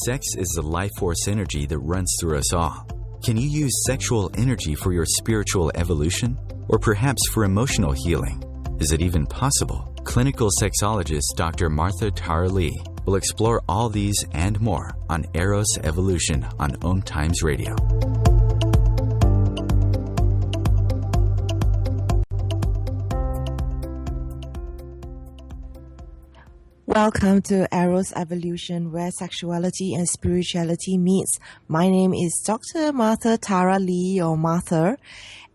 Sex is the life force energy that runs through us all. Can you use sexual energy for your spiritual evolution? Or perhaps for emotional healing? Is it even possible? Clinical sexologist Dr. Martha Tara Lee will explore all these and more on Eros Evolution on Om Times Radio. Welcome to Eros Evolution, where sexuality and spirituality meets. My name is Dr. Martha Tara Lee, or Martha,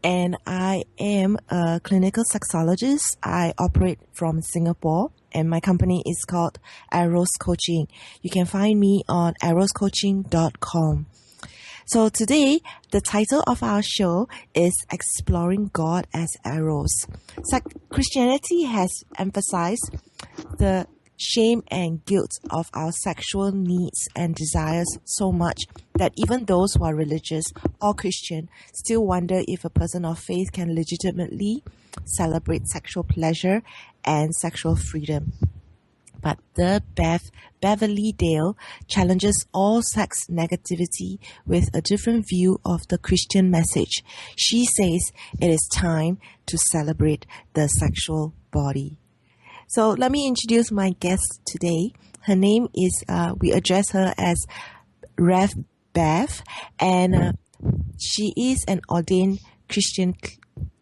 and I am a clinical sexologist. I operate from Singapore, and my company is called Eros Coaching. You can find me on eroscoaching.com. So today, the title of our show is Exploring God as Eros. Christianity has emphasized the shame and guilt of our sexual needs and desires so much that even those who are religious or Christian still wonder if a person of faith can legitimately celebrate sexual pleasure and sexual freedom. But the Beverly Dale challenges all sex negativity with a different view of the Christian message. She says it is time to celebrate the sexual body. So let me introduce my guest today. Her name is, we address her as Rev Bev, and she is an ordained Christian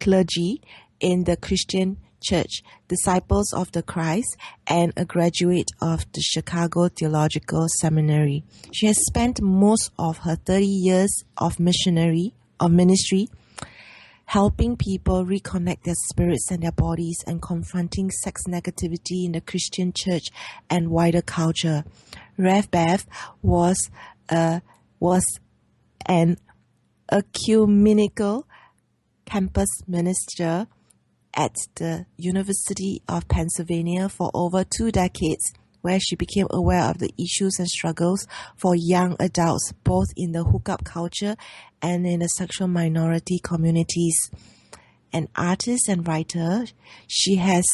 clergy in the Christian Church, Disciples of the Christ, and a graduate of the Chicago Theological Seminary. She has spent most of her 30 years of ministry helping people reconnect their spirits and their bodies and confronting sex negativity in the Christian church and wider culture. Rev Bev was an ecumenical campus minister at the University of Pennsylvania for over 2 decades, where she became aware of the issues and struggles for young adults, both in the hookup culture and in the sexual minority communities. An artist and writer, she has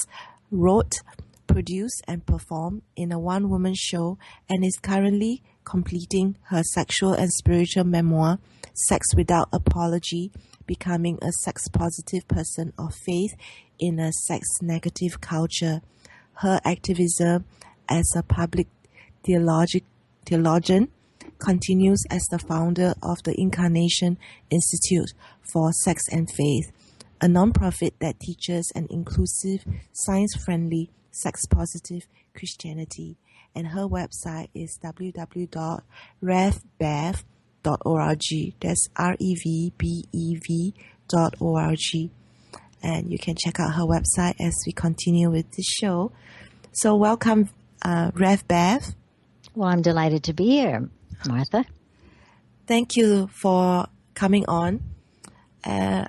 wrote, produced, and performed in a one-woman show and is currently completing her sexual and spiritual memoir, Sex Without Apology, Becoming a Sex-Positive Person of Faith in a Sex-Negative Culture. Her activism as a public theologian continues as the founder of the Incarnation Institute for Sex and Faith, a nonprofit that teaches an inclusive, science-friendly, sex-positive Christianity. And her website is www.revbev.org. That's REVBEV.org. And you can check out her website as we continue with this show. So welcome, Rev Bev. Well, I'm delighted to be here, Martha. Thank you for coming on. You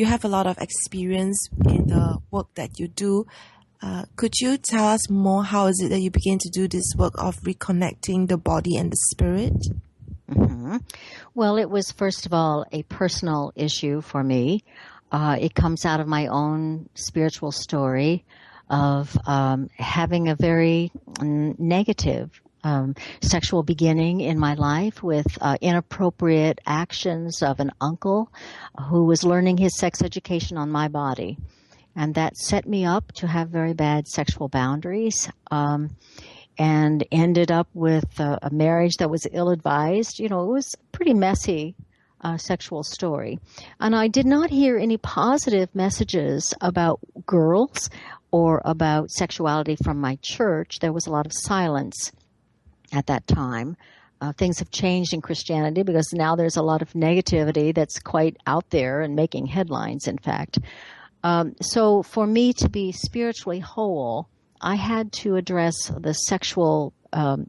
have a lot of experience in the work that you do. Could you tell us more? How is it that you begin to do this work of reconnecting the body and the spirit? Mm-hmm. Well, it was, first of all, a personal issue for me. It comes out of my own spiritual story of having a very negative sexual beginning in my life with inappropriate actions of an uncle who was learning his sex education on my body. And that set me up to have very bad sexual boundaries and ended up with a marriage that was ill-advised. You know, it was a pretty messy sexual story. And I did not hear any positive messages about girls or about sexuality from my church. There was a lot of silence at that time. Things have changed in Christianity because now there's a lot of negativity that's quite out there and making headlines, in fact. So for me to be spiritually whole, I had to address the sexual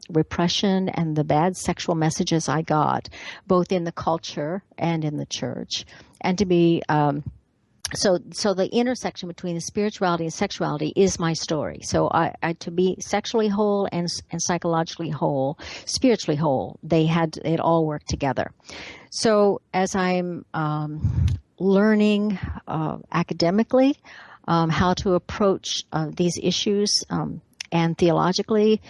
repression and the bad sexual messages I got, both in the culture and in the church, and to be so the intersection between the spirituality and sexuality is my story. So I to be sexually whole and psychologically whole, spiritually whole, it all worked together. So as I'm learning academically how to approach these issues and theologically,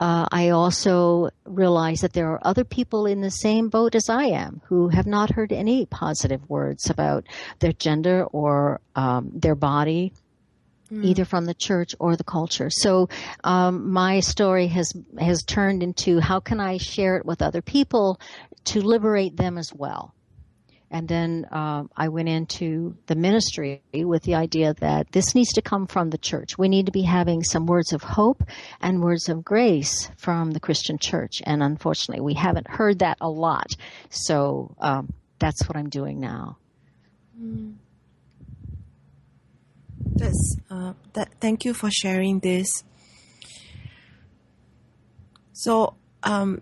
I also realize that there are other people in the same boat as I am who have not heard any positive words about their gender or their body, either from the church or the culture. So my story has turned into how can I share it with other people to liberate them as well. And then I went into the ministry with the idea that this needs to come from the church. We need to be having some words of hope and words of grace from the Christian church. And unfortunately, we haven't heard that a lot. So that's what I'm doing now. Thank you for sharing this. So I'm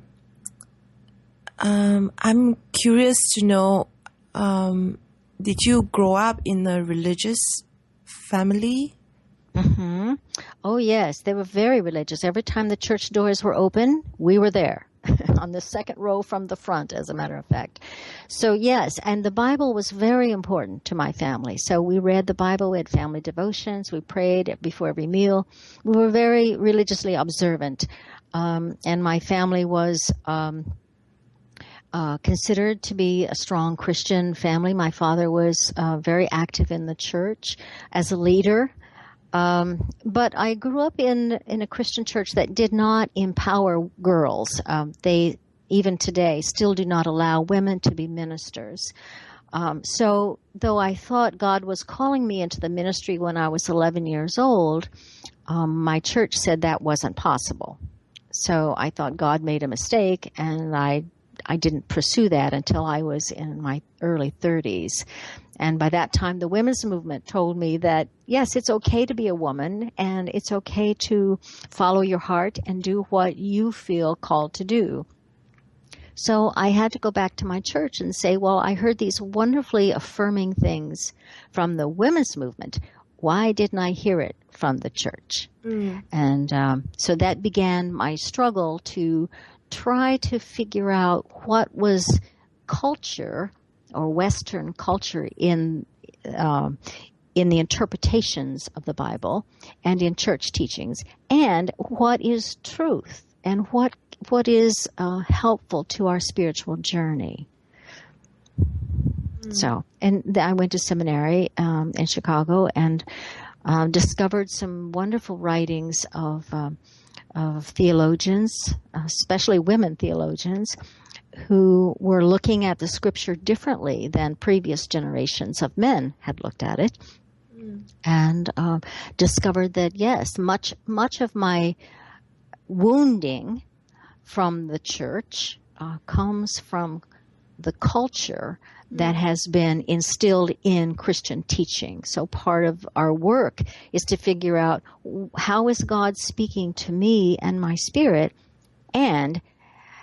curious to know, did you grow up in a religious family? Mm-hmm. Oh, yes. They were very religious. Every time the church doors were open, we were there on the second row from the front, as a matter of fact. So, yes, and the Bible was very important to my family. So we read the Bible, we had family devotions, we prayed before every meal. We were very religiously observant. And my family was considered to be a strong Christian family. My father was very active in the church as a leader. But I grew up in a Christian church that did not empower girls. They, even today, still do not allow women to be ministers. So though I thought God was calling me into the ministry when I was 11 years old, my church said that wasn't possible. So I thought God made a mistake, and I didn't pursue that until I was in my early 30s. And by that time, the women's movement told me that, yes, it's okay to be a woman, and it's okay to follow your heart and do what you feel called to do. So I had to go back to my church and say, well, I heard these wonderfully affirming things from the women's movement. Why didn't I hear it from the church? And so that began my struggle to try to figure out what was culture or Western culture in the interpretations of the Bible and in church teachings, and what is truth and what is helpful to our spiritual journey. So, and I went to seminary in Chicago and discovered some wonderful writings of theologians, especially women theologians, who were looking at the scripture differently than previous generations of men had looked at it, and discovered that, yes, much of my wounding from the church comes from the culture that has been instilled in Christian teaching. So part of our work is to figure out, how is God speaking to me and my spirit, and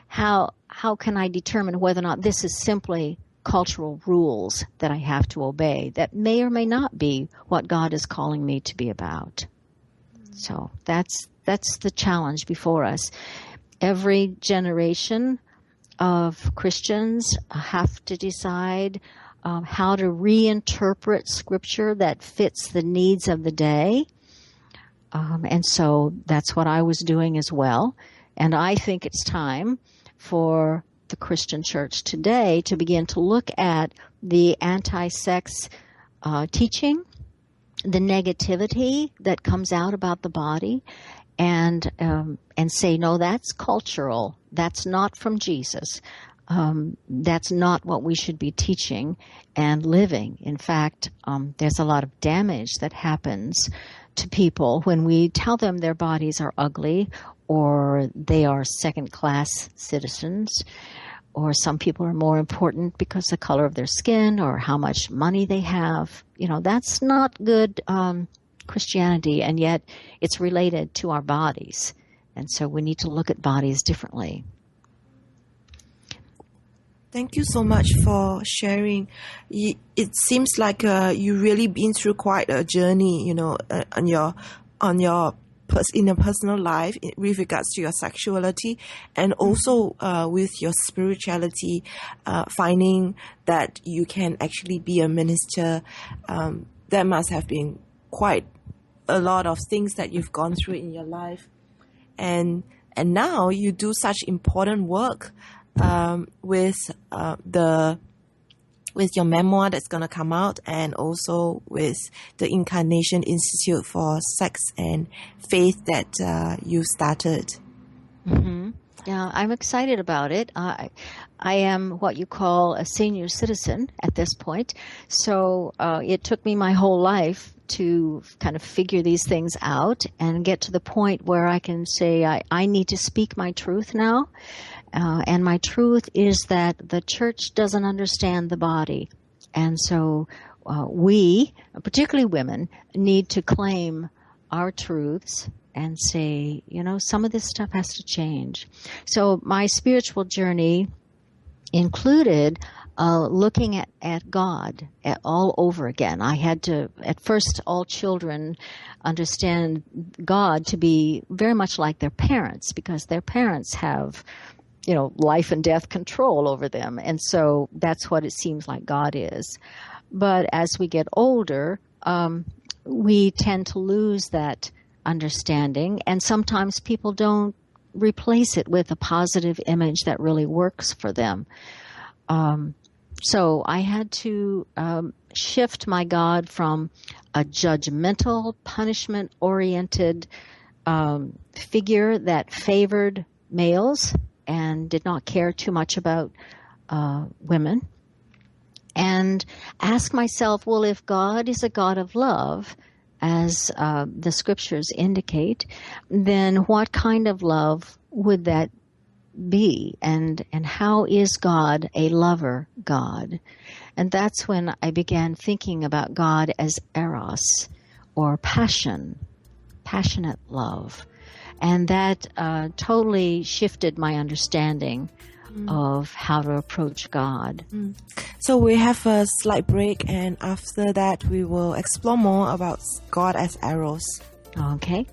how can I determine whether or not this is simply cultural rules that I have to obey that may or may not be what God is calling me to be about. So that's the challenge before us. Every generation of Christians have to decide how to reinterpret scripture that fits the needs of the day. And so that's what I was doing as well. And I think it's time for the Christian church today to begin to look at the anti-sex teaching, the negativity that comes out about the body, and say, no, that's cultural. That's not from Jesus. That's not what we should be teaching and living. In fact, there's a lot of damage that happens to people when we tell them their bodies are ugly, or they are second-class citizens, or some people are more important because of the color of their skin or how much money they have. You know, that's not good Christianity, and yet it's related to our bodies. And so we need to look at bodies differently. Thank you so much for sharing. It seems like you really been through quite a journey, you know, in your personal life with regards to your sexuality, and also with your spirituality, finding that you can actually be a minister. There must have been quite a lot of things that you've gone through in your life, and And now you do such important work with your memoir that's going to come out, and also with the Incarnation Institute for Sex and Faith that you started. Mm-hmm. Yeah, I'm excited about it. I am what you call a senior citizen at this point. So it took me my whole life to kind of figure these things out and get to the point where I can say I need to speak my truth now. And my truth is that the church doesn't understand the body. And so we, particularly women, need to claim our truths and say, some of this stuff has to change. So my spiritual journey included looking at God all over again. I had to, at first, all children understand God to be very much like their parents, because their parents have life and death control over them. And so that's what it seems like God is. But as we get older, we tend to lose that understanding. And sometimes people don't replace it with a positive image that really works for them. So I had to shift my God from a judgmental, punishment-oriented figure that favored males and did not care too much about women, and ask myself, well, if God is a God of love, as the scriptures indicate, then what kind of love would that be? And how is God a lover God? And that's when I began thinking about God as Eros, or passionate love. And that totally shifted my understanding of how to approach God. So we have a slight break, and after that we will explore more about God as Eros. Okay.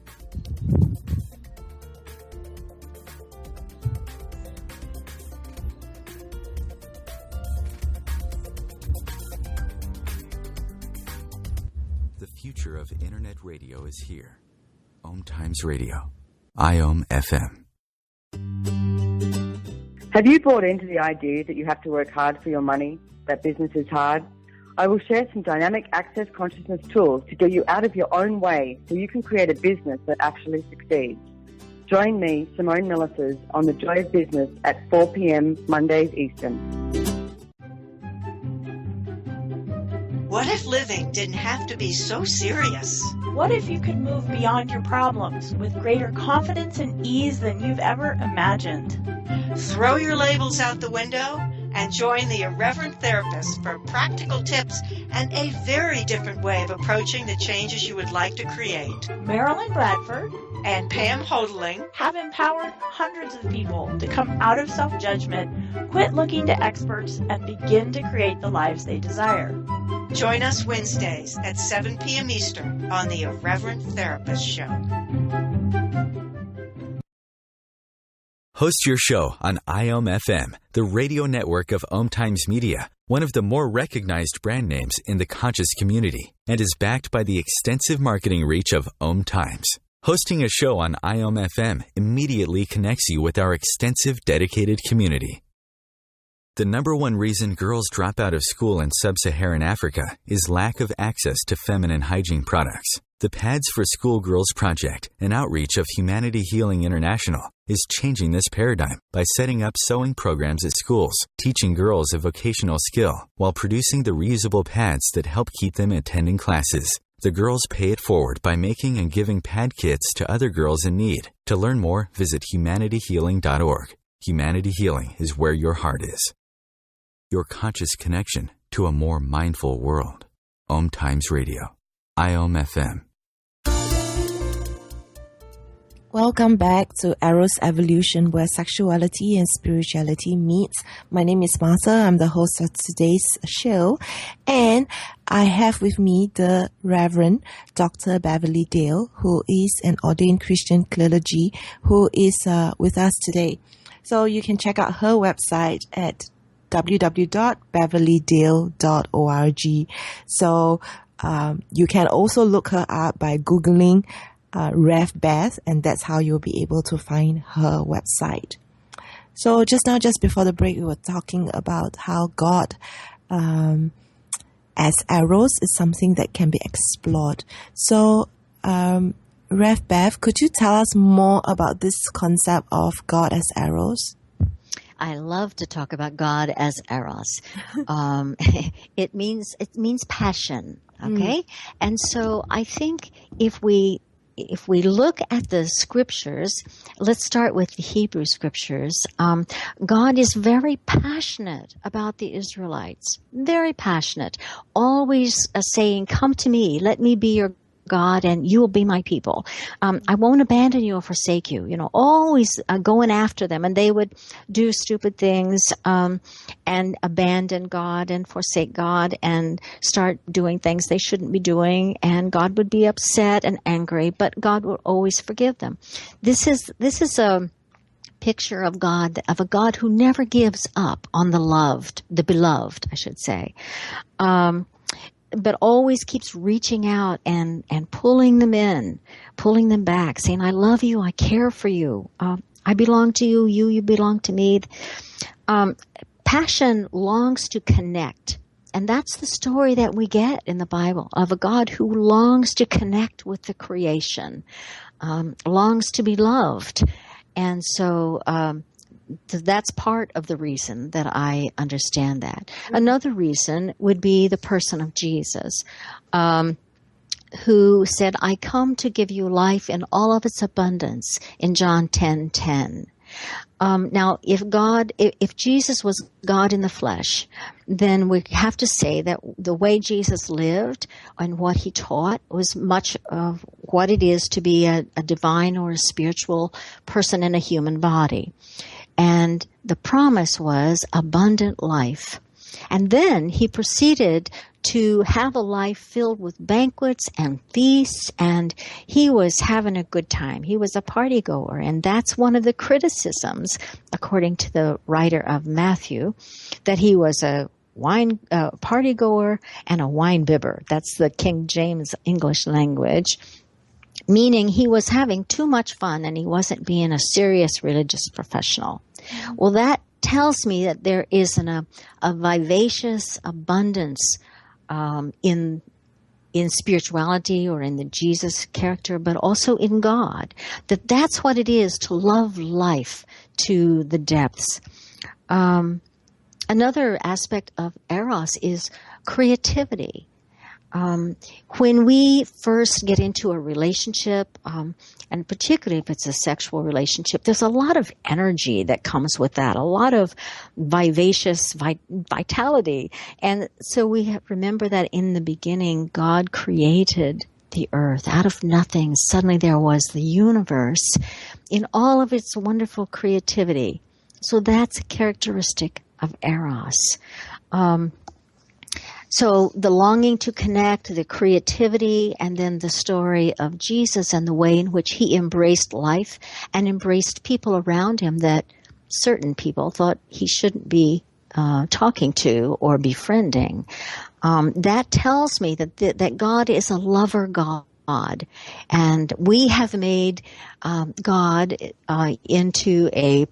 The future of internet radio is here. Om Times Radio. IOM FM. Have you bought into the idea that you have to work hard for your money, that business is hard? I will share some dynamic access consciousness tools to get you out of your own way so you can create a business that actually succeeds. Join me, Simone Millisers, on The Joy of Business at 4 p.m. Mondays Eastern. What if living didn't have to be so serious? What if you could move beyond your problems with greater confidence and ease than you've ever imagined? Throw your labels out the window and join the Irreverent Therapist for practical tips and a very different way of approaching the changes you would like to create. Marilyn Bradford and Pam Hodling have empowered hundreds of people to come out of self-judgment, quit looking to experts, and begin to create the lives they desire. Join us Wednesdays at 7 p.m. Eastern on the Irreverent Therapist Show. Host your show on IOM FM, the radio network of Om Times Media, one of the more recognized brand names in the conscious community, and is backed by the extensive marketing reach of Om Times. Hosting a show on IOM FM immediately connects you with our extensive dedicated community. The number one reason girls drop out of school in sub-Saharan Africa is lack of access to feminine hygiene products. The Pads for Schoolgirls Project, an outreach of Humanity Healing International, is changing this paradigm by setting up sewing programs at schools, teaching girls a vocational skill, while producing the reusable pads that help keep them attending classes. The girls pay it forward by making and giving pad kits to other girls in need. To learn more, visit humanityhealing.org. Humanity Healing is where your heart is. Your conscious connection to a more mindful world. Om Times Radio. IOM FM. Welcome back to Eros Evolution, where sexuality and spirituality meets. My name is Martha. I'm the host of today's show. And I have with me the Reverend Dr. Beverly Dale, who is an ordained Christian clergy, who is with us today. So you can check out her website at www.beverlydale.org. So you can also look her up by Googling Rev Bev, and that's how you'll be able to find her website. So just before the break, we were talking about how God as Eros is something that can be explored. So Rev Bev, could you tell us more about this concept of God as Eros? I love to talk about God as Eros. It means passion. Okay, and so I think if we look at the scriptures, let's start with the Hebrew scriptures. God is very passionate about the Israelites. Very passionate, always saying, "Come to me, let me be your God, and you will be my people. I won't abandon you or forsake you." You know, always going after them, and they would do stupid things and abandon God and forsake God and start doing things they shouldn't be doing, and God would be upset and angry, but God would always forgive them. This is a picture of God, of a God who never gives up on the beloved, I should say. But always keeps reaching out and pulling them in, pulling them back, saying, "I love you, I care for you, I belong to you, you belong to me." Passion longs to connect. And that's the story that we get in the Bible, of a God who longs to connect with the creation, longs to be loved. And so that's part of the reason that I understand that. Another reason would be the person of Jesus, who said, "I come to give you life in all of its abundance," in John 10:10. Now, if Jesus was God in the flesh, then we have to say that the way Jesus lived and what he taught was much of what it is to be a divine or a spiritual person in a human body. And the promise was abundant life. And then he proceeded to have a life filled with banquets and feasts, and he was having a good time. He was a party goer, and that's one of the criticisms, according to the writer of Matthew, that he was a party goer and a wine bibber. That's the King James English language, meaning he was having too much fun and he wasn't being a serious religious professional. Well, that tells me that there is a vivacious abundance in spirituality or in the Jesus character, but also in God. That's what it is to love life to the depths. Another aspect of Eros is creativity. When we first get into a relationship, and particularly if it's a sexual relationship, there's a lot of energy that comes with that, a lot of vivacious vitality. And so we remember that in the beginning, God created the earth out of nothing. Suddenly there was the universe in all of its wonderful creativity. So that's a characteristic of Eros. So the longing to connect, the creativity, and then the story of Jesus and the way in which he embraced life and embraced people around him that certain people thought he shouldn't be talking to or befriending. That tells me that God is a lover God. And we have made God into a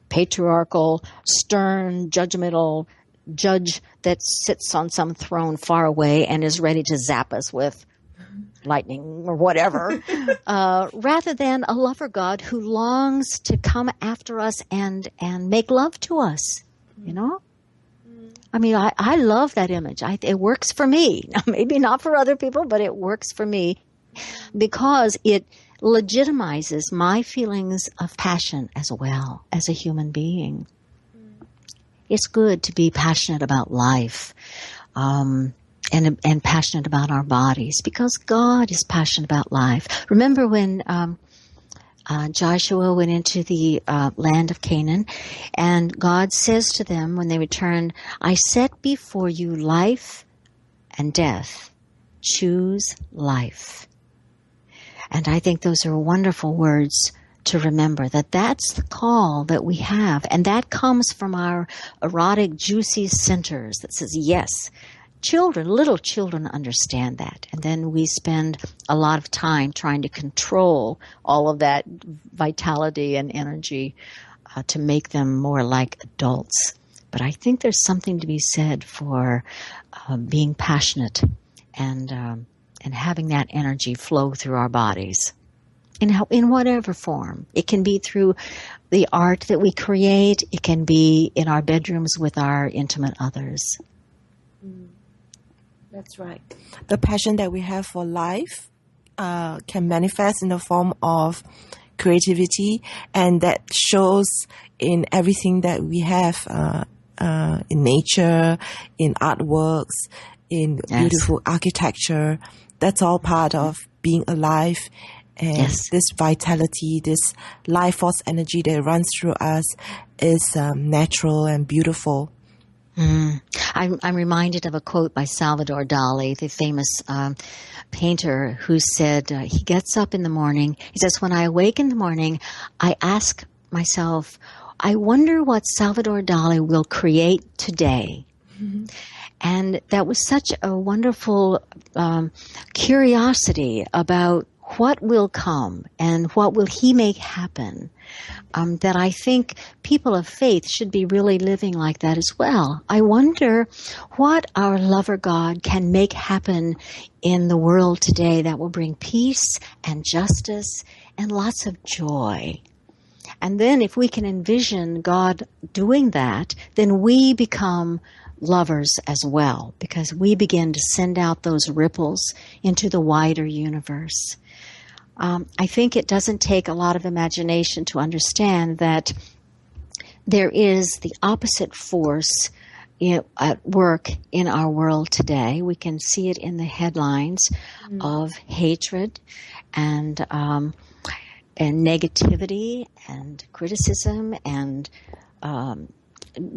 patriarchal, stern, judgmental judge that sits on some throne far away and is ready to zap us with lightning or whatever, rather than a lover God who longs to come after us and make love to us, you know? I mean, I love that image. It works for me. Maybe not for other people, but it works for me because it legitimizes my feelings of passion as well as a human being. It's good to be passionate about life and passionate about our bodies because God is passionate about life. Remember when Joshua went into the land of Canaan, and God says to them when they return, "I set before you life and death. Choose life." And I think those are wonderful words to remember, that's the call that we have. And that comes from our erotic, juicy centers that says, yes, little children understand that. And then we spend a lot of time trying to control all of that vitality and energy to make them more like adults. But I think there's something to be said for being passionate and having that energy flow through our bodies in whatever form. It can be through the art that we create. It can be in our bedrooms with our intimate others. That's right. The passion that we have for life can manifest in the form of creativity, and that shows in everything that we have, in nature, in artworks, in beautiful architecture. That's all part of being alive. And this vitality, this life force energy that runs through us is natural and beautiful. I'm reminded of a quote by Salvador Dali, the famous painter, who said, he gets up in the morning, he says, when I awake in the morning, I ask myself, I wonder what Salvador Dali will create today. Mm-hmm. And that was such a wonderful curiosity about what will come and what will he make happen, that I think people of faith should be really living like that as well. I wonder what our lover God can make happen in the world today that will bring peace and justice and lots of joy. And then if we can envision God doing that, then we become lovers as well, because we begin to send out those ripples into the wider universe. I think it doesn't take a lot of imagination to understand that there is the opposite force at work in our world today. We can see it in the headlines of hatred and negativity and criticism and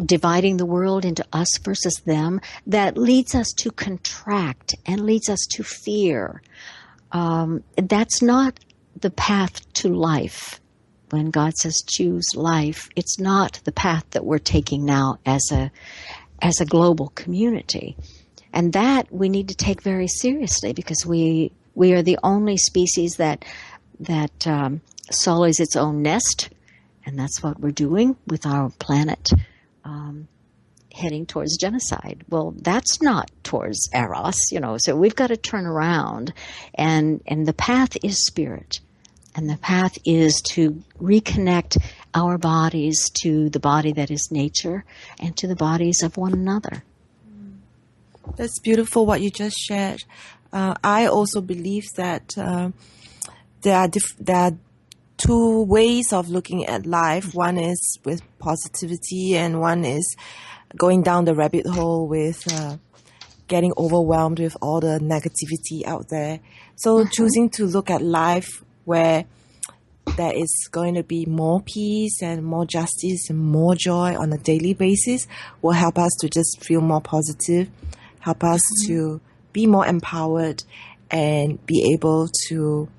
dividing the world into us versus them, that leads us to contract and leads us to fear. That's not the path to life. When God says choose life, it's not the path that we're taking now as a global community. And that we need to take very seriously, because we are the only species that sullies its own nest, and that's what we're doing with our planet. Heading towards genocide. Well, that's not towards Eros, so we've got to turn around, and the path is spirit, and the path is to reconnect our bodies to the body that is nature and to the bodies of one another. That's beautiful what you just shared. I also believe that there are two ways of looking at life. One is with positivity, and one is going down the rabbit hole with getting overwhelmed with all the negativity out there. So choosing to look at life where there is going to be more peace and more justice and more joy on a daily basis will help us to just feel more positive, help us to be more empowered and be able to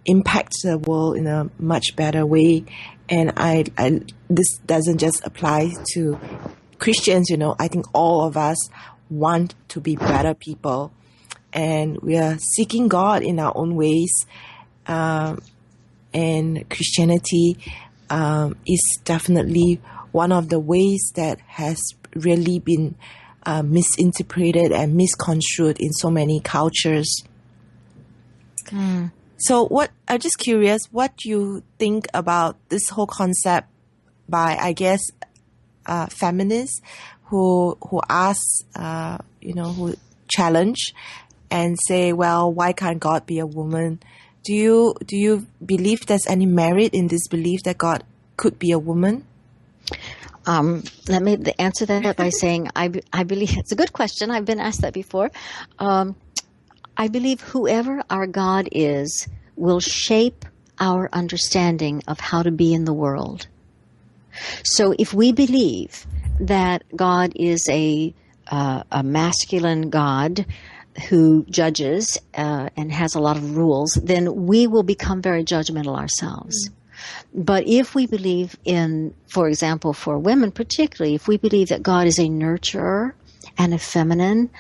impact the world in a much better way. And this doesn't just apply to Christians, I think all of us want to be better people, and we are seeking God in our own ways. And Christianity is definitely one of the ways that has really been misinterpreted and misconstrued in so many cultures. So I'm just curious, what do you think about this whole concept by, I guess, feminists who ask, who challenge and say, well, why can't God be a woman? Do you believe there's any merit in this belief that God could be a woman? Let me answer that by saying I believe it's a good question. I've been asked that before. I believe whoever our God is will shape our understanding of how to be in the world. So if we believe that God is a masculine God who judges and has a lot of rules, then we will become very judgmental ourselves. But if we believe in, for example, for women particularly, if we believe that God is a nurturer and a feminine,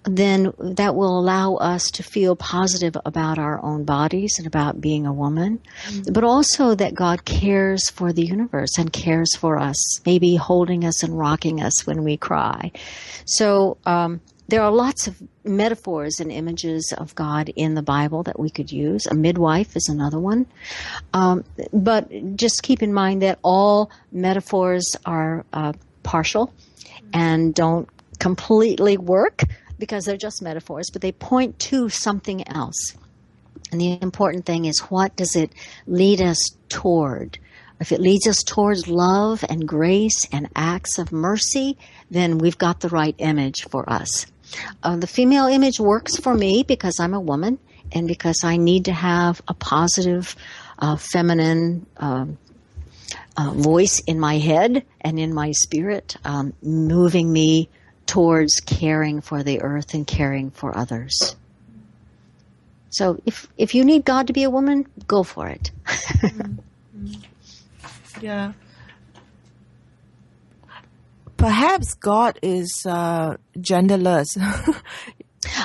then that will allow us to feel positive about our own bodies and about being a woman, but also that God cares for the universe and cares for us, maybe holding us and rocking us when we cry. So there are lots of metaphors and images of God in the Bible that we could use. A midwife is another one. But just keep in mind that all metaphors are partial and don't completely work, because they're just metaphors, but they point to something else. And the important thing is, what does it lead us toward? If it leads us towards love and grace and acts of mercy, then we've got the right image for us. The female image works for me because I'm a woman and because I need to have a positive, feminine voice in my head and in my spirit, moving me towards caring for the earth and caring for others. So if you need God to be a woman, go for it. Yeah. Perhaps God is genderless.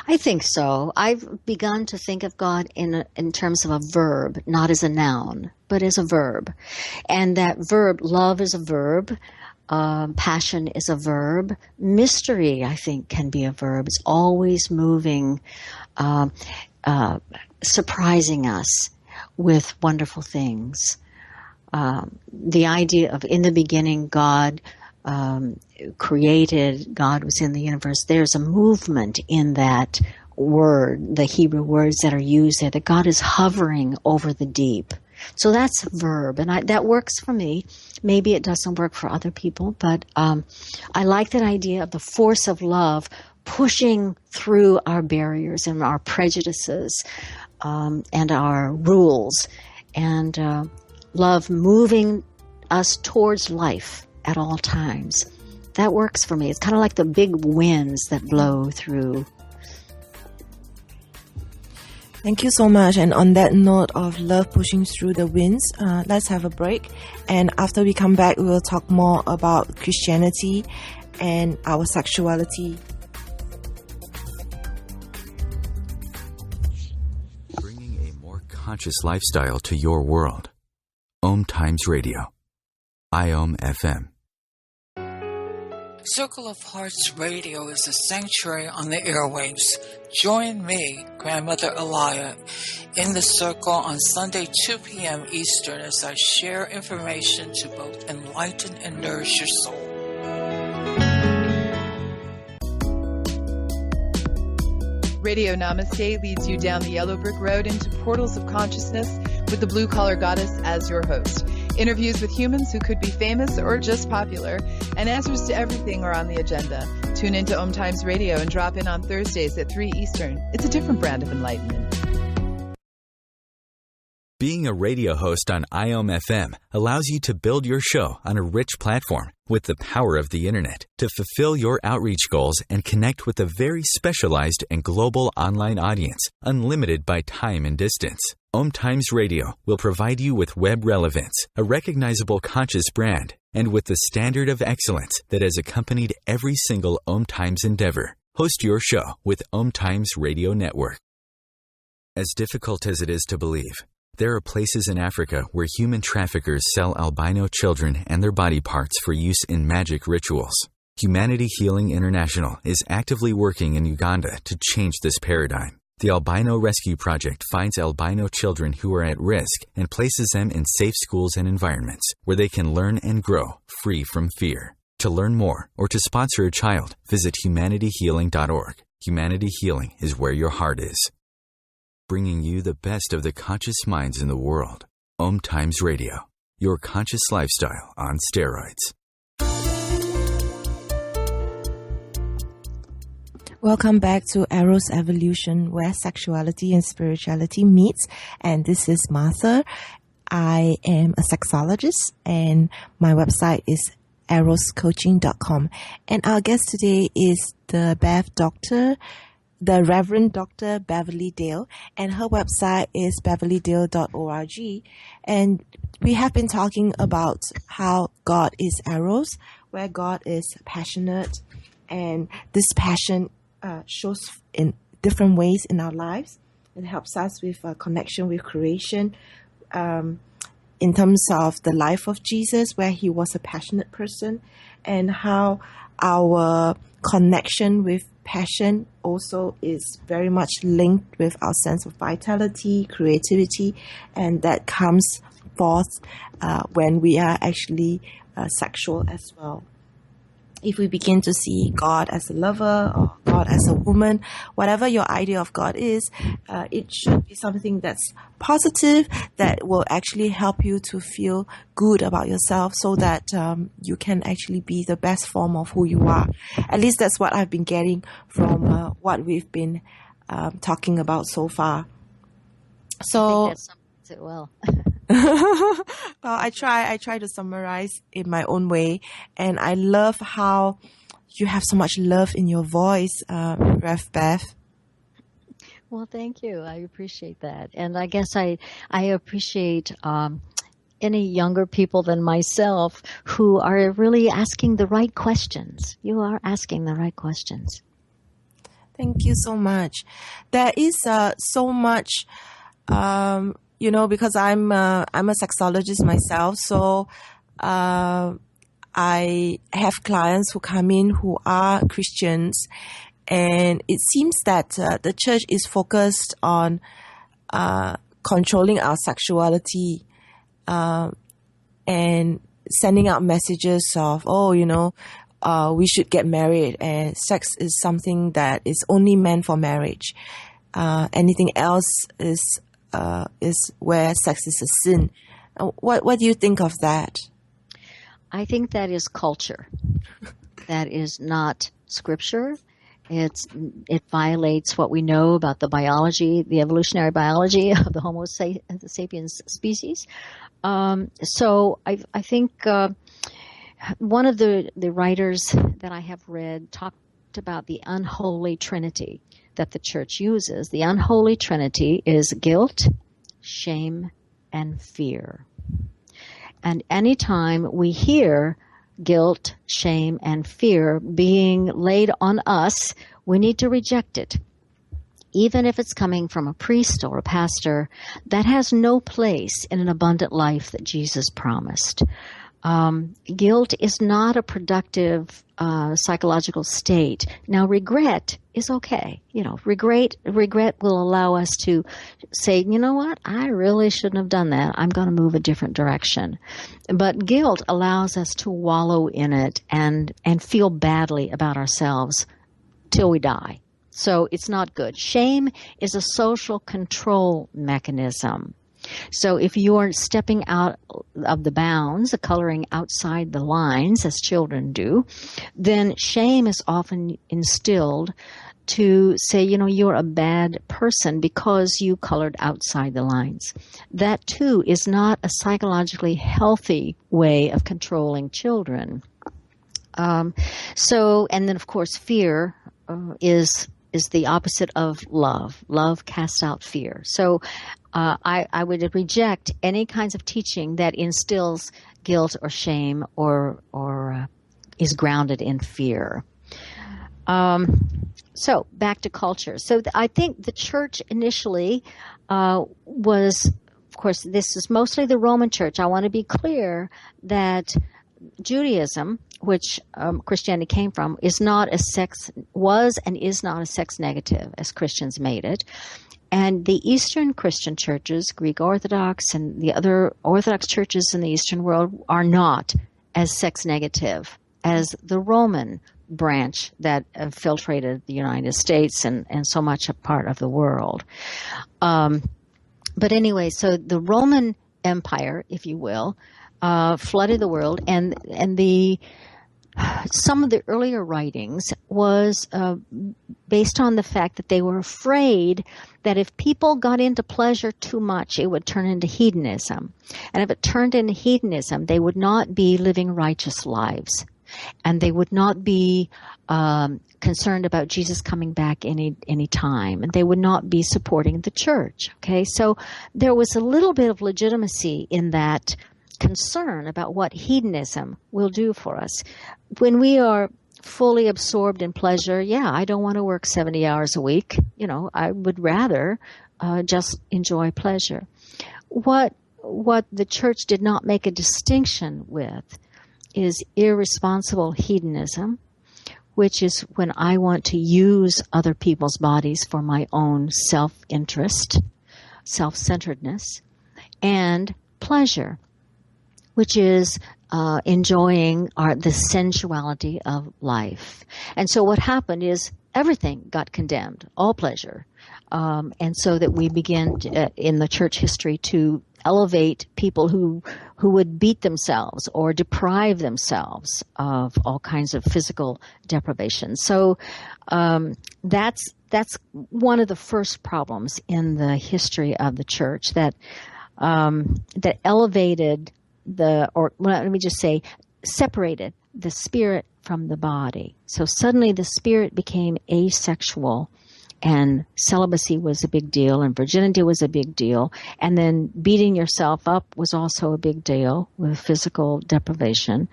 I think so. I've begun to think of God in terms of a verb, not as a noun, but as a verb. And that verb, love is a verb. Passion is a verb. Mystery, I think, can be a verb. It's always moving, surprising us with wonderful things. The idea of, in the beginning, God created, God was in the universe. There's a movement in that word, the Hebrew words that are used there, that God is hovering over the deep. So that's a verb, and that works for me. Maybe it doesn't work for other people, but I like that idea of the force of love pushing through our barriers and our prejudices and our rules, and love moving us towards life at all times. That works for me. It's kind of like the big winds that blow through. Thank you so much. And on that note of love pushing through the winds, let's have a break. And after we come back, we will talk more about Christianity and our sexuality. Bringing a more conscious lifestyle to your world. Om Times Radio. IOM FM. Circle of Hearts Radio is a sanctuary on the airwaves. Join me, Grandmother Elia, in the circle on Sunday 2 p.m. Eastern as I share information to both enlighten and nourish your soul. Radio Namaste leads you down the yellow brick road into portals of consciousness with the blue collar goddess as your host. Interviews with humans who could be famous or just popular, and answers to everything are on the agenda. Tune into Om Times Radio and drop in on Thursdays at 3 Eastern. It's a different brand of enlightenment. Being a radio host on IOM FM allows you to build your show on a rich platform with the power of the internet to fulfill your outreach goals and connect with a very specialized and global online audience, unlimited by time and distance. Om Times Radio will provide you with web relevance, a recognizable conscious brand, and with the standard of excellence that has accompanied every single Om Times endeavor. Host your show with Om Times Radio Network. As difficult as it is to believe, there are places in Africa where human traffickers sell albino children and their body parts for use in magic rituals. Humanity Healing International is actively working in Uganda to change this paradigm. The Albino Rescue Project finds albino children who are at risk and places them in safe schools and environments where they can learn and grow free from fear. To learn more or to sponsor a child, visit humanityhealing.org. Humanity Healing is where your heart is. Bringing you the best of the conscious minds in the world. Om Times Radio, your conscious lifestyle on steroids. Welcome back to Eros Evolution, where sexuality and spirituality meets. And this is Martha. I am a sexologist, and my website is eroscoaching.com. And our guest today is the Bev Doctor, the Reverend Dr. Beverly Dale, and her website is beverlydale.org. And we have been talking about how God is Eros, where God is passionate And this passion shows in different ways in our lives. It helps us with a connection with creation, in terms of the life of Jesus, where he was a passionate person, and how our connection with passion also is very much linked with our sense of vitality, creativity, and that comes forth when we are actually sexual as well. If we begin to see God as a lover or God as a woman, whatever your idea of God is, it should be something that's positive, that will actually help you to feel good about yourself, so that you can actually be the best form of who you are. At least that's what I've been getting from what we've been talking about so far. So I think that sums it well. well, I try to summarize in my own way, and I love how you have so much love in your voice, Rev Bev. Well, thank you. I appreciate that. And I guess I appreciate any younger people than myself who are really asking the right questions. You are asking the right questions. Thank you so much. There is so much, because I'm a sexologist myself, so I have clients who come in who are Christians, and it seems that the church is focused on controlling our sexuality and sending out messages of, we should get married, and sex is something that is only meant for marriage. Anything else is where sex is a sin. What do you think of that? I think that is culture. That is not scripture. It violates what we know about the biology, the evolutionary biology of the Homo sapiens species. So I think one of the writers that I have read talked about the unholy trinity that the church uses. The unholy trinity is guilt, shame, and fear. And anytime we hear guilt, shame, and fear being laid on us, we need to reject it. Even if it's coming from a priest or a pastor, that has no place in an abundant life that Jesus promised. Guilt is not a productive psychological state. Now, regret is okay. Regret will allow us to say, you know what, I really shouldn't have done that. I'm going to move a different direction. But guilt allows us to wallow in it and feel badly about ourselves till we die. So it's not good. Shame is a social control mechanism. So if you're stepping out of the bounds, coloring outside the lines, as children do, then shame is often instilled to say, you're a bad person because you colored outside the lines. That, too, is not a psychologically healthy way of controlling children. And then, of course, fear is the opposite of love. Love casts out fear. So I would reject any kinds of teaching that instills guilt or shame or is grounded in fear. So back to culture. So I think the church initially was, of course, this is mostly the Roman church. I want to be clear that Judaism, which Christianity came from, was and is not a sex negative, as Christians made it. And the Eastern Christian churches, Greek Orthodox and the other Orthodox churches in the Eastern world, are not as sex negative as the Roman branch that infiltrated the United States and so much a part of the world. But anyway, so the Roman Empire, if you will, flooded the world, and some of the earlier writings was based on the fact that they were afraid that if people got into pleasure too much, it would turn into hedonism. And if it turned into hedonism, they would not be living righteous lives. And they would not be concerned about Jesus coming back any time. And they would not be supporting the church. Okay, so there was a little bit of legitimacy in that concern about what hedonism will do for us. When we are fully absorbed in pleasure, I don't want to work 70 hours a week. I would rather just enjoy pleasure. What the church did not make a distinction with is irresponsible hedonism, which is when I want to use other people's bodies for my own self-interest, self-centeredness, and pleasure, which is enjoying the sensuality of life. And so what happened is everything got condemned, all pleasure. And so that we begin in the church history to elevate people who would beat themselves or deprive themselves of all kinds of physical deprivation. So that's one of the first problems in the history of the church, that elevated separated the spirit from the body. So suddenly the spirit became asexual, and celibacy was a big deal, and virginity was a big deal, and then beating yourself up was also a big deal with physical deprivation,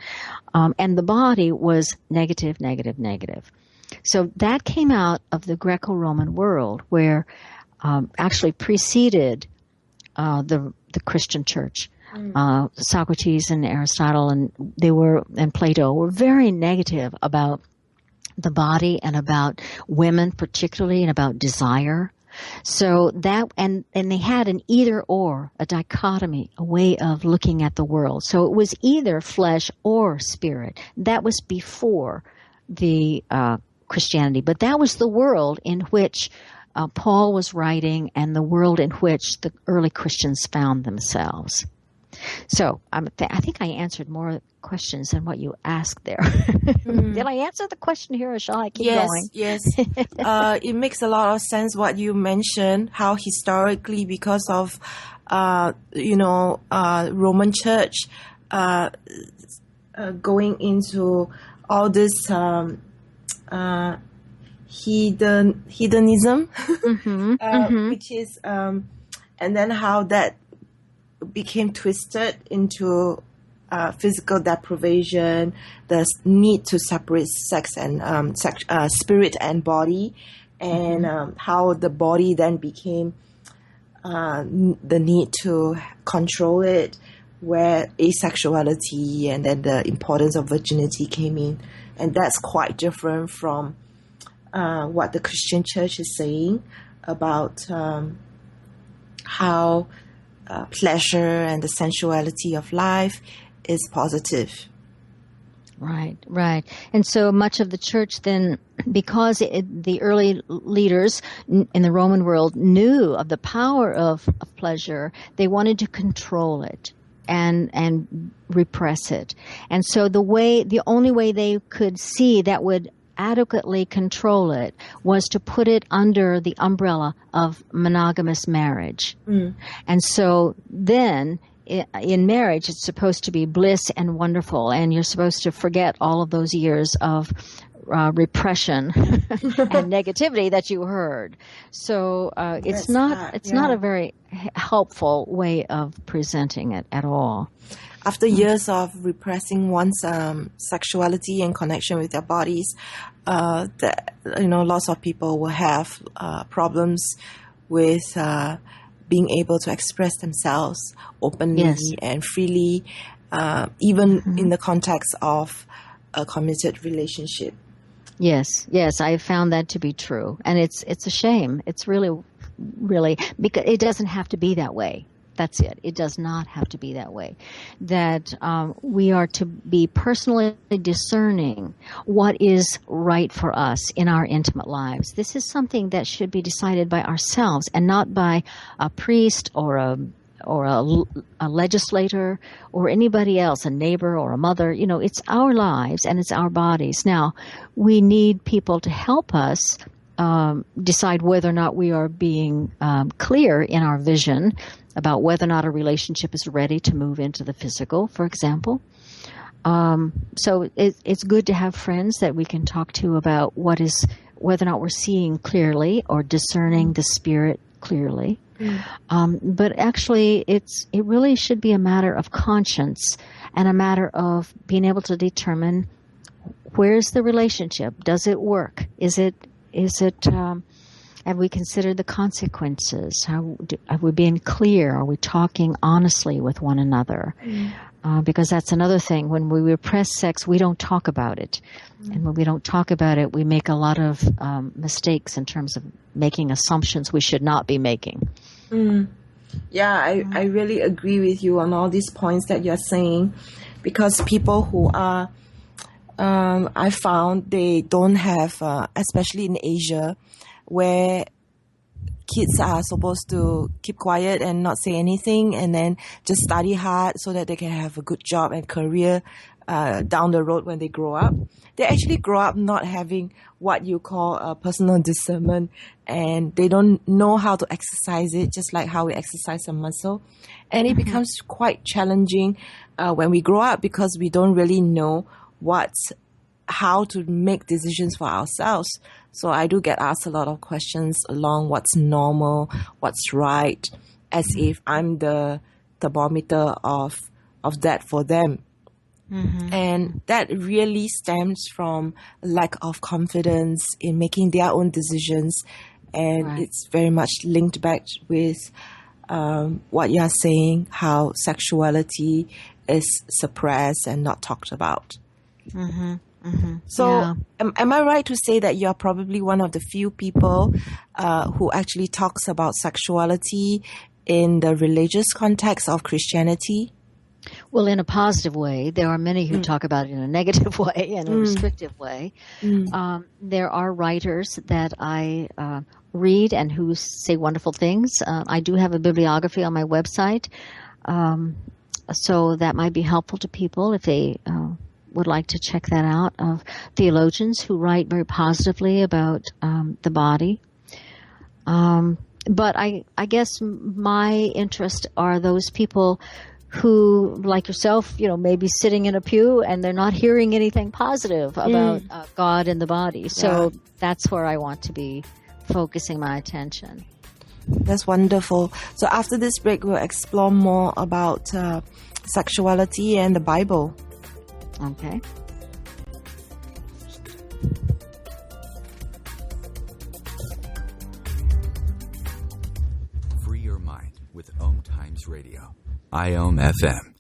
and the body was negative, negative, negative. So that came out of the Greco-Roman world, where actually preceded the Christian church. Socrates and Aristotle and Plato were very negative about the body and about women particularly, and about desire. So that, and they had an either or, a dichotomy, a way of looking at the world. So it was either flesh or spirit. That was before the Christianity, but that was the world in which Paul was writing, and the world in which the early Christians found themselves. So I think I answered more questions than what you asked there. Did I answer the question here, or shall I keep going? Yes. It makes a lot of sense what you mentioned, how historically, because of Roman Church going into all this hedonism, which is and then how that became twisted into physical deprivation, the need to separate sex and spirit and body, and how the body then became the need to control it, where asexuality and then the importance of virginity came in. And that's quite different from what the Christian church is saying about how pleasure and the sensuality of life is positive. Right. And so much of the church then, because the early leaders in the Roman world knew of the power of pleasure, they wanted to control it and repress it. And so the only way they could see that would adequately control it was to put it under the umbrella of monogamous marriage. And so then in marriage, it's supposed to be bliss and wonderful, and you're supposed to forget all of those years of repression and negativity that you heard. So it's not a very helpful way of presenting it at all. After years of repressing one's sexuality and connection with their bodies, lots of people will have problems with being able to express themselves openly and freely, even in the context of a committed relationship. Yes, I have found that to be true, and it's a shame. It's really, because it doesn't have to be that way. That's it. It does not have to be that way. That we are to be personally discerning what is right for us in our intimate lives. This is something that should be decided by ourselves and not by a priest or a legislator or anybody else, a neighbor or a mother. It's our lives and it's our bodies. Now, we need people to help us decide whether or not we are being clear in our vision about whether or not a relationship is ready to move into the physical, for example. So it's good to have friends that we can talk to about whether or not we're seeing clearly or discerning the spirit clearly. But actually, it really should be a matter of conscience and a matter of being able to determine where's the relationship? Does it work? Is it, have we considered the consequences? Are we being clear? Are we talking honestly with one another? Because that's another thing. When we repress sex, we don't talk about it. And when we don't talk about it, we make a lot of mistakes in terms of making assumptions we should not be making. Yeah, I really agree with you on all these points that you're saying, because people who are, I found they don't have, especially in Asia, where kids are supposed to keep quiet and not say anything and then just study hard so that they can have a good job and career down the road when they grow up. They actually grow up not having what you call personal discernment, and they don't know how to exercise it, just like how we exercise a muscle. And it becomes quite challenging when we grow up, because we don't really know how to make decisions for ourselves. So I do get asked a lot of questions along what's normal, what's right, as if I'm the thermometer of that for them. And that really stems from lack of confidence in making their own decisions. And it's very much linked back with what you're saying, how sexuality is suppressed and not talked about. So am I right to say that you're probably one of the few people who actually talks about sexuality in the religious context of Christianity? Well, in a positive way. There are many who talk about it in a negative way and a restrictive way. There are writers that I read and who say wonderful things. I do have a bibliography on my website, so that might be helpful to people if they would like to check that out, of theologians who write very positively about the body. But I guess my interest are those people who, like yourself, may be sitting in a pew and they're not hearing anything positive about God and the body. So that's where I want to be focusing my attention. That's wonderful. So after this break, we'll explore more about sexuality and the Bible. Okay. Free your mind with Om Times Radio. IOM FM.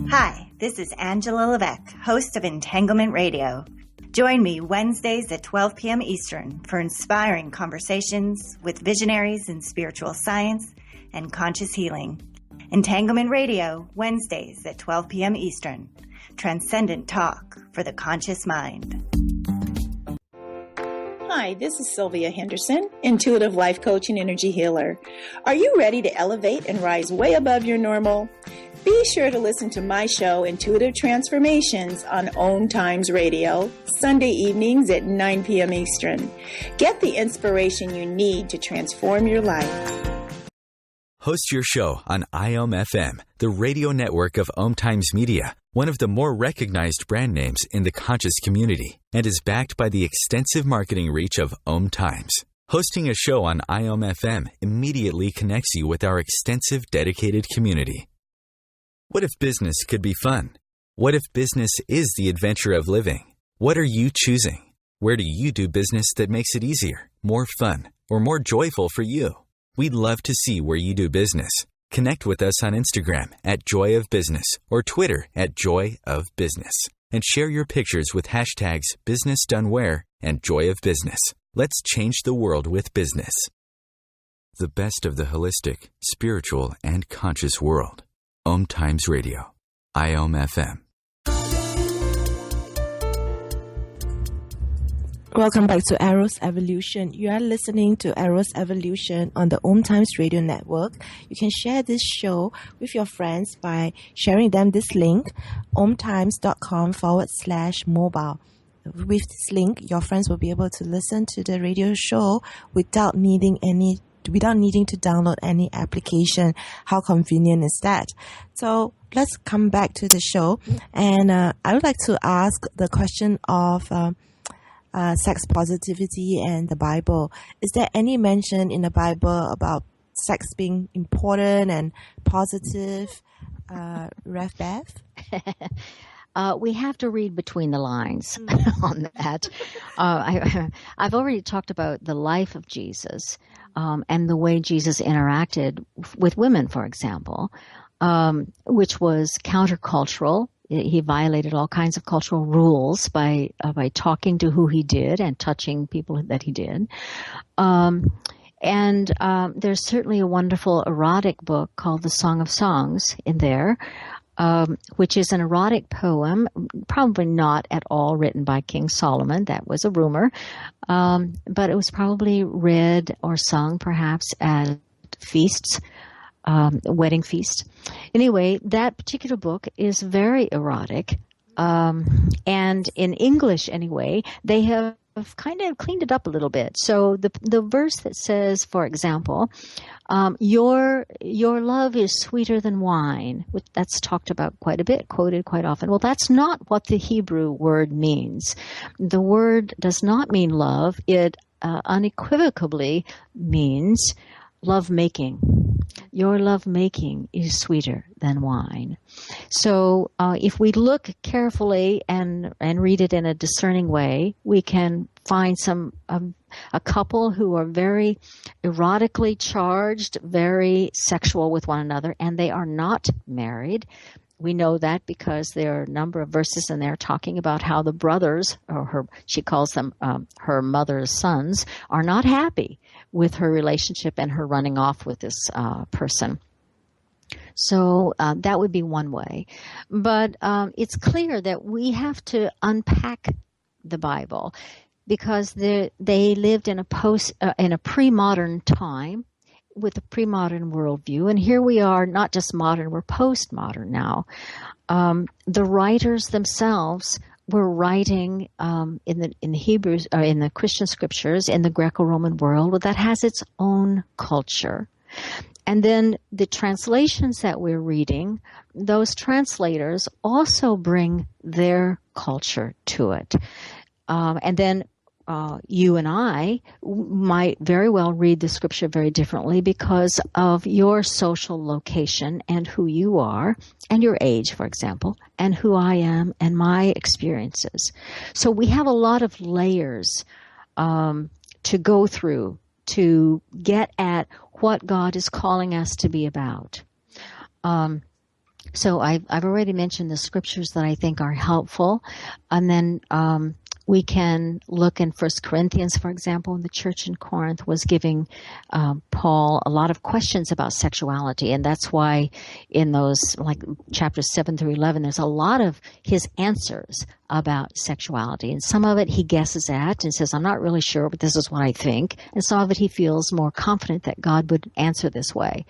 Hi, this is Angela Levesque, host of Entanglement Radio. Join me Wednesdays at 12 p.m. Eastern for inspiring conversations with visionaries in spiritual science and conscious healing. Entanglement Radio, Wednesdays at 12 p.m. Eastern. Transcendent talk for the conscious mind. Hi, this is Sylvia Henderson, intuitive life coach and energy healer. Are you ready to elevate and rise way above your normal? Be sure to listen to my show, Intuitive Transformations, on Om Times Radio, Sunday evenings at 9 p.m. Eastern. Get the inspiration you need to transform your life. Host your show on IOM FM, the radio network of Om Times Media, one of the more recognized brand names in the conscious community, and is backed by the extensive marketing reach of Om Times. Hosting a show on IOM FM immediately connects you with our extensive dedicated community. What if business could be fun? What if business is the adventure of living? What are you choosing? Where do you do business that makes it easier, more fun, or more joyful for you? We'd love to see where you do business. Connect with us on Instagram at Joy of Business or Twitter at Joy of Business, and share your pictures with hashtags BusinessDoneWhere and Joy of Business. Let's change the world with business. The best of the holistic, spiritual, and conscious world. Om Times Radio. IOM FM. Welcome back to Eros Evolution. You are listening to Eros Evolution on the Om Times Radio Network. You can share this show with your friends by sharing them this link, omtimes.com/mobile. With this link, your friends will be able to listen to the radio show without needing to download any application. How convenient is that? So let's come back to the show. And I would like to ask the question of sex positivity and the Bible. Is there any mention in the Bible about sex being important and positive, Rev Bev? we have to read between the lines on that. I've already talked about the life of Jesus and the way Jesus interacted with women, for example, which was countercultural. He violated all kinds of cultural rules by talking to who he did and touching people that he did. And there's certainly a wonderful erotic book called The Song of Songs in there, which is an erotic poem, probably not at all written by King Solomon. That was a rumor. But it was probably read or sung perhaps at feasts, wedding feasts. Anyway, that particular book is very erotic. And in English anyway, they have kind of cleaned it up a little bit. So the verse that says, for example, your love is sweeter than wine, which that's talked about quite a bit, quoted quite often. Well, that's not what the Hebrew word means. The word does not mean love. It unequivocally means love-making. Your love-making is sweeter than wine. So if we look carefully and read it in a discerning way, we can find a couple who are very erotically charged, very sexual with one another, and they are not married. We know that because there are a number of verses in there talking about how the brothers, or she calls them her mother's sons, are not happy with her relationship and her running off with this person. So that would be one way. But it's clear that we have to unpack the Bible because they lived in a pre-modern time with a pre-modern worldview. And here we are, not just modern, we're post-modern now. The writers themselves were writing in Hebrews, or in the Christian scriptures, in the Greco-Roman world that has its own culture. And then the translations that we're reading, those translators also bring their culture to it. And then you and I might very well read the scripture very differently because of your social location and who you are and your age, for example, and who I am and my experiences. So we have a lot of layers to go through to get at what God is calling us to be about. So I've already mentioned the scriptures that I think are helpful. And then we can look in 1 Corinthians, for example, the church in Corinth was giving Paul a lot of questions about sexuality. And that's why in those, like chapters 7 through 11, there's a lot of his answers about sexuality. And some of it he guesses at and says, I'm not really sure, but this is what I think. And some of it he feels more confident that God would answer this way.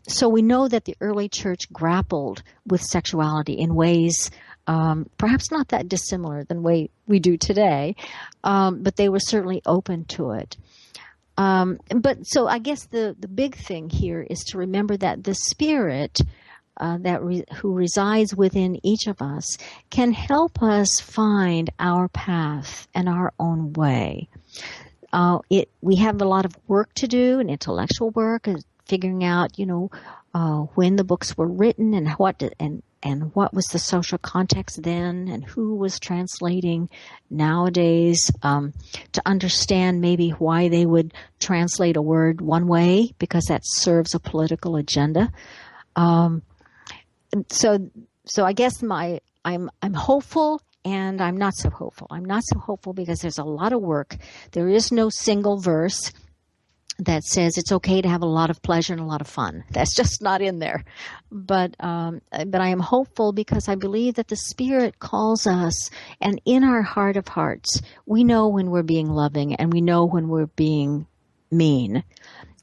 So we know that the early church grappled with sexuality in ways perhaps not that dissimilar than the way we do today, but they were certainly open to it. But so I guess the big thing here is to remember that the Spirit who resides within each of us can help us find our path and our own way. We have a lot of work to do, and intellectual work, and figuring out, when the books were written and what was the social context then and who was translating nowadays, to understand maybe why they would translate a word one way because that serves a political agenda. So I guess I'm hopeful and I'm not so hopeful. I'm not so hopeful because there's a lot of work. There is no single verse that says it's okay to have a lot of pleasure and a lot of fun. That's just not in there. But I am hopeful because I believe that the Spirit calls us, and in our heart of hearts, we know when we're being loving and we know when we're being mean.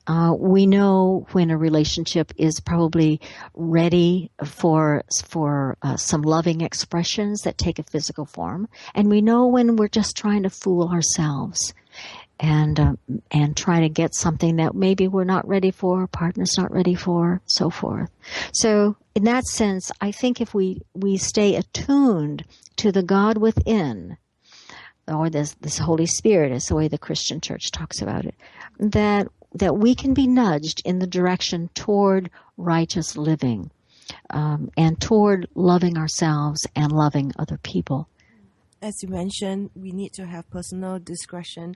We know when a relationship is probably ready for some loving expressions that take a physical form, and we know when we're just trying to fool ourselves and try to get something that maybe we're not ready for, partner's not ready for, so forth. So in that sense, I think if we stay attuned to the God within, or this Holy Spirit is the way the Christian church talks about it, that we can be nudged in the direction toward righteous living. and toward loving ourselves and loving other people. As you mentioned, we need to have personal discretion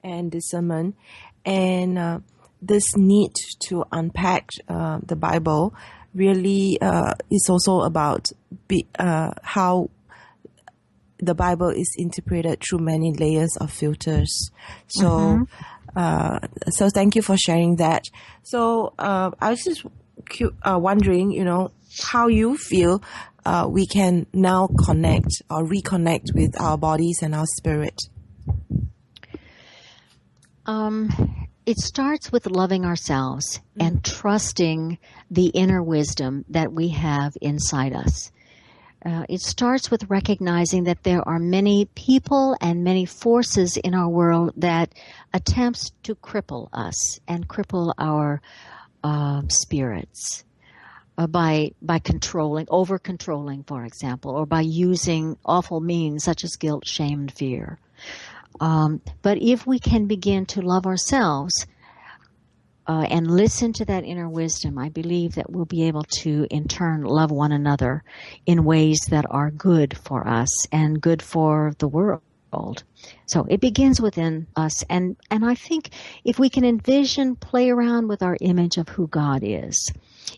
and discernment, and this need to unpack the Bible really is also about how the Bible is interpreted through many layers of filters. So, so thank you for sharing that. So, I was just wondering, how you feel we can now connect or reconnect with our bodies and our spirit. It starts with loving ourselves and trusting the inner wisdom that we have inside us. It starts with recognizing that there are many people and many forces in our world that attempts to cripple us and cripple our spirits by controlling, over-controlling, for example, or by using awful means such as guilt, shame, and fear. But if we can begin to love ourselves and listen to that inner wisdom, I believe that we'll be able to, in turn, love one another in ways that are good for us and good for the world. So it begins within us. And I think if we can envision, play around with our image of who God is,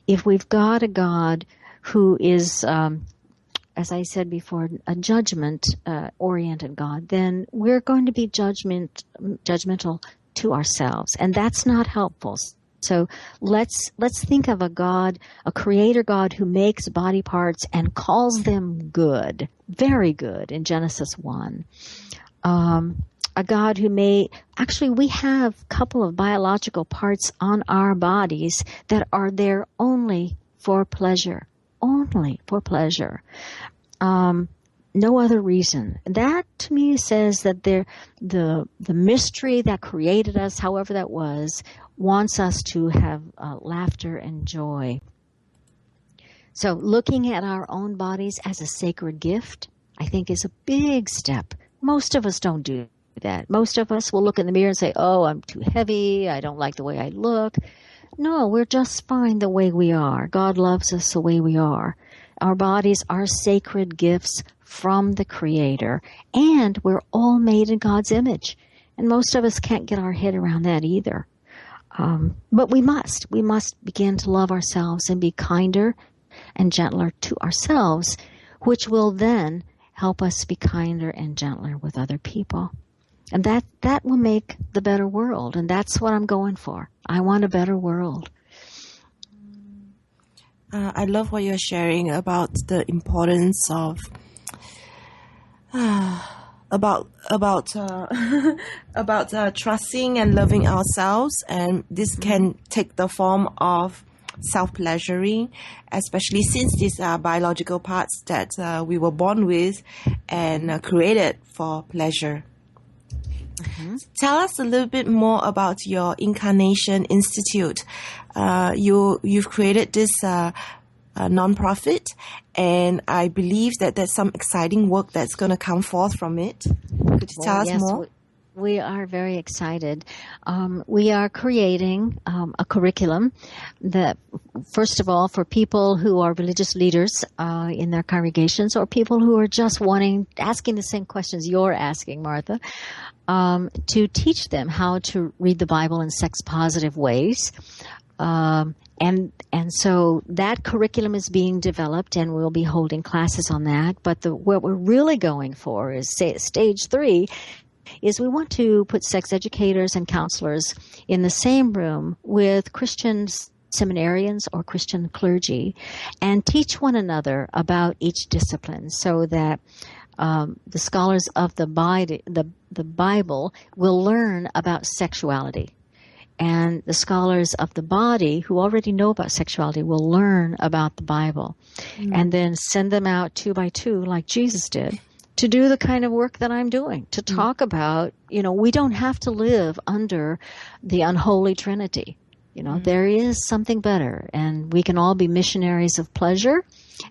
if we've got a God who is, as I said before, a judgment-oriented God, then we're going to be judgmental to ourselves, and that's not helpful. So let's think of a God, a creator God who makes body parts and calls them good, very good in Genesis 1. A God who we have a couple of biological parts on our bodies that are there only for pleasure. No other reason. That to me says that the mystery that created us, however that was, wants us to have laughter and joy. So looking at our own bodies as a sacred gift, I think is a big step. Most of us don't do that. Most of us will look in the mirror and say, oh, I'm too heavy. I don't like the way I look. No, we're just fine the way we are. God loves us the way we are. Our bodies are sacred gifts from the Creator, and we're all made in God's image. And most of us can't get our head around that either. But we must begin to love ourselves and be kinder and gentler to ourselves, which will then help us be kinder and gentler with other people. And that will make the better world, and that's what I'm going for. I want a better world. I love what you're sharing about the importance of trusting and loving ourselves, and this can take the form of self-pleasuring, especially since these are biological parts that we were born with and created for pleasure. Tell us a little bit more about your Incarnation Institute. You've created this nonprofit, and I believe that there's some exciting work that's going to come forth from it. Could you tell us more? We are very excited. We are creating a curriculum that, first of all, for people who are religious leaders in their congregations, or people who are just asking the same questions you're asking, Martha, to teach them how to read the Bible in sex-positive ways. And so that curriculum is being developed, and we'll be holding classes on that. But what we're really going for is stage 3 is we want to put sex educators and counselors in the same room with Christian seminarians or Christian clergy and teach one another about each discipline, so that the scholars of the Bible will learn about sexuality. And the scholars of the body who already know about sexuality will learn about the Bible, and then send them out 2 by 2 like Jesus did to do the kind of work that I'm doing, to talk about, we don't have to live under the unholy Trinity. There is something better, and we can all be missionaries of pleasure.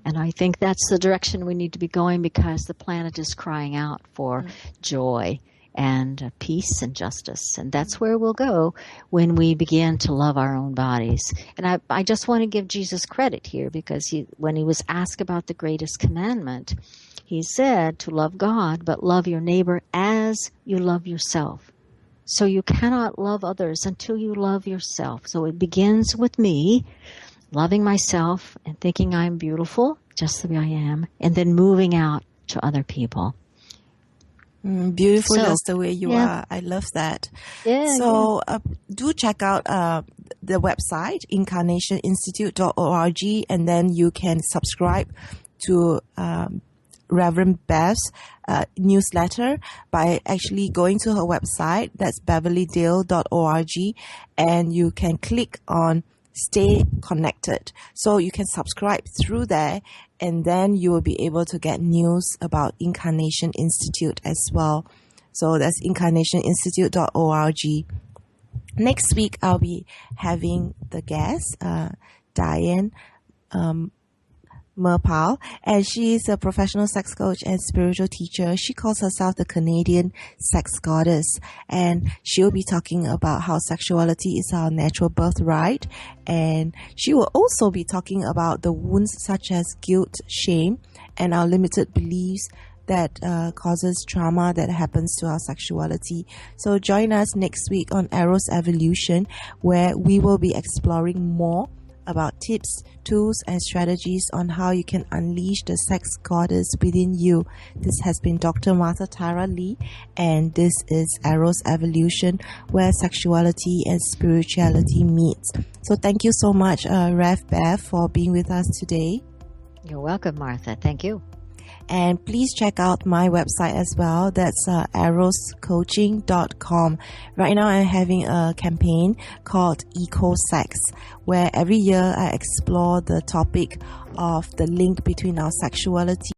And I think that's the direction we need to be going, because the planet is crying out for joy and peace and justice. And that's where we'll go when we begin to love our own bodies. And I just want to give Jesus credit here, because when he was asked about the greatest commandment, he said to love God, but love your neighbor as you love yourself. So you cannot love others until you love yourself. So it begins with me loving myself and thinking I'm beautiful just the way I am, and then moving out to other people. Beautiful, just the way you are. I love that. So do check out the website, incarnationinstitute.org, and then you can subscribe to Rev Bev's newsletter by actually going to her website. That's beverlydale.org, and you can click on Stay Connected. So you can subscribe through there, and then you will be able to get news about Incarnation Institute as well. So that's incarnationinstitute.org. Next week, I'll be having the guest, Diane Merpal, and she is a professional sex coach and spiritual teacher. She calls herself the Canadian sex goddess, and she'll be talking about how sexuality is our natural birthright, and she will also be talking about the wounds such as guilt, shame, and our limited beliefs that causes trauma that happens to our sexuality. So join us next week on Eros Evolution, where we will be exploring more about tips, tools, and strategies on how you can unleash the sex goddess within you. This has been Dr. Martha Tara Lee, and this is Eros Evolution, where sexuality and spirituality meets. So thank you so much, Rev Bev, for being with us today. You're welcome, Martha. Thank you. And please check out my website as well. That's eroscoaching.com. Right now I'm having a campaign called Eco Sex, where every year I explore the topic of the link between our sexuality